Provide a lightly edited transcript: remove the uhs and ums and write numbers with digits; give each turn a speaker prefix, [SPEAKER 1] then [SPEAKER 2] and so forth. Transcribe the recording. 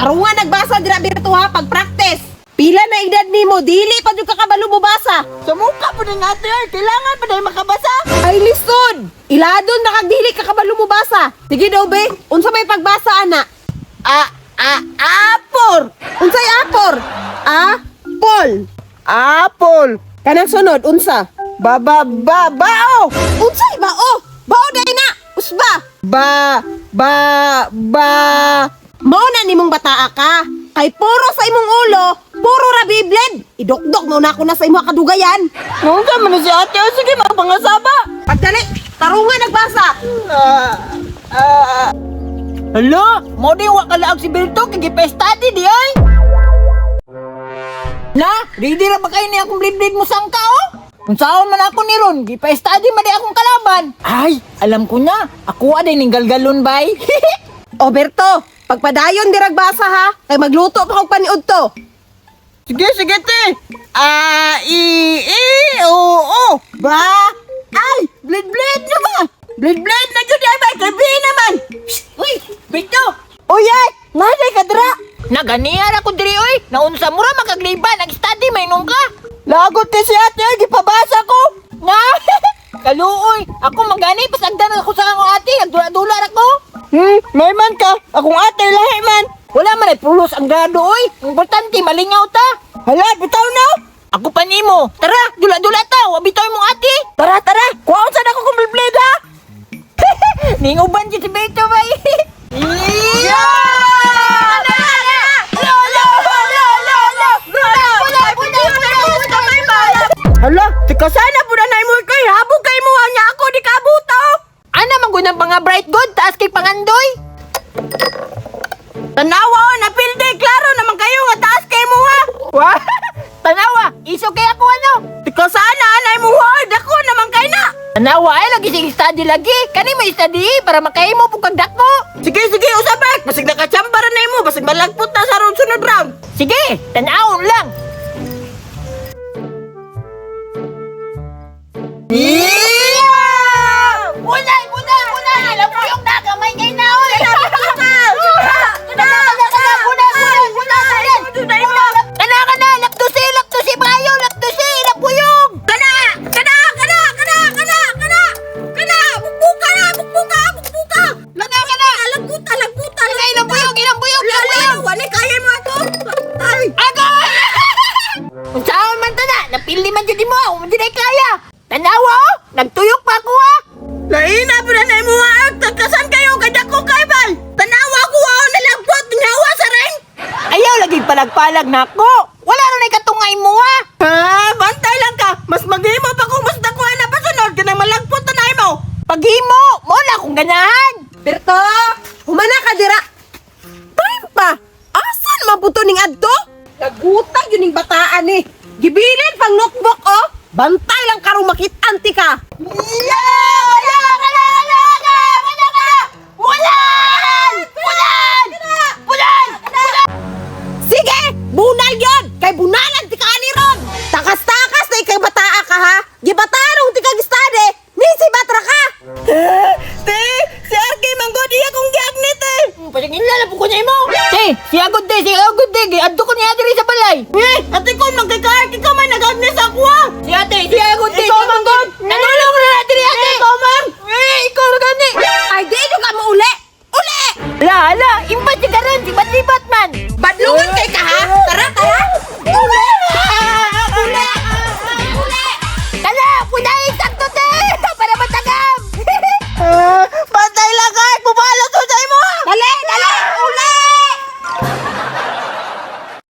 [SPEAKER 1] Tarungan nagbasa dira Berto ha, pag-practice. Pila na edad nimo, dili pa jud kakabalo mo basa.
[SPEAKER 2] Sa mukha po ng ate ay, kailangan pa dahil makabasa.
[SPEAKER 1] Ay lisod. Iladon na kag dili kakabalo mo basa. Sige daw be, unsa may pagbasa ana?
[SPEAKER 2] Apple.
[SPEAKER 1] Unsay apor? Apol.
[SPEAKER 2] Apple.
[SPEAKER 1] Kanang sunod unsa?
[SPEAKER 2] Bao.
[SPEAKER 1] Unsay bao? Bao day na. Usba.
[SPEAKER 2] Ba.
[SPEAKER 1] Mao na nimong bataa ka. Kay puro sa imong ulo, puro ra bibled. Idokdok mo na ako na sa imong kadugayan.
[SPEAKER 2] Nung man na si ate, o sige, mapangasaba.
[SPEAKER 1] Pagdali, tarungan nagbasa.
[SPEAKER 2] Hala, mo di wa kalaag si Berto, kagipestadi di ay. Na, ready ra ba kayo ni akong blade mo sangka oh? Kung saan man ako ni Ron, gipestadi man di akong kalaban. Ay, alam ko na, ako aday ning galgalon bay.
[SPEAKER 1] O Berto, pagpadayon dirag basa ha. Kay magluto pa kog paniud to.
[SPEAKER 2] Sige, te. O. Ba? Ay, blade na ba? Blade na jud ay bay, kabi naman. Uy, Berto. Uy, ay, naday ka dra. Naganiyar ako diri oy. Naunsa mura makagliban, nag-study may nung ka. Lagot ti si ate, ay, gipabasa ko. Nga, kaluoy. Ako magani, pasagdan ako sa akong ate, agdula-dula ako. May man ka. Akong ate, lahi man. Wala man ay pulos ang grado, oy. Ang importante, malingaw ta. Hala, bitaw na. Ako pa nimo. Tara, dula-dula ta. Wabitaw mong ate. Tara. Kuwaon sa ako kung blade ha. Ninguban si Beto ba? Hala, tika sana po na mo kay habog kay mo niya ako di kabuto. Ana magunang mga bright good taas kay pangandoy. Tanawa na pilde klaro naman kayo nga taas kay mo ha. Wah, tanawa, iso kay ako ano. Tika sana anay mo ha, dako naman kay na. Tanawa ay lagi sige study lagi. Kani may study para makahimo pug kag dako. Sige, usabak. Basig nakachambara na mo, basig malagpot na sa sunod round. Sige, tanawon lang. Unay! Alam mo yung nakamay kay Naol! Kana! Laktusi bayo! Laktusi! Lakbuyong! Kana! Bukbuka! Lagbuta! Ilang buyong! Wala kaya mo ito! Agay! Kung saan man ta na! Napili man dyan mo! Hindi na kaya! Tanawa oh! Nagtuyok pa ako ha! Laina po na mo ha! Tagkasan kayo! Kaya ko kaibal! Tanawa ko ha! Nalagbot! Nawa sa rin! Ayaw lagi palag-palag na ako! Wala na katungay mo ha! Ha? Bantay lang ka! Mas maghimo pa kung mas dakuha na pasunod ka na malagpot na mo! Paghimo! Mula akong ganahan!
[SPEAKER 1] Berto, humana ka dira. Time pa. Asan mabuto ning adto? Nagutag yun ning bataan ni. Gibilin pang notebook oh. Bantay lang karong makit-an ti ka. Sige, bunal yon. Kay bunalan ti ka ani ron. Takas-takas na ikay bataa ka ha. Gibatarong ti kag study. Nisi batra ka.
[SPEAKER 2] Te! Si Arky manggod iya kong giagnit eh! Pasagin lang po ko niya mo! Te! Si Agod de! Adto ko niya diri sa balay! Ate ko magkaka-Arky ka may nag-agnes ako ah! Si Agod de! Ikaw manggod! Nanulong na natin ate! Ikaw man! Ikaw na gani!
[SPEAKER 1] Ay, di nyo ka mo uli. Uli!
[SPEAKER 2] Hala! Imbat si Karan! Sibat-sibat!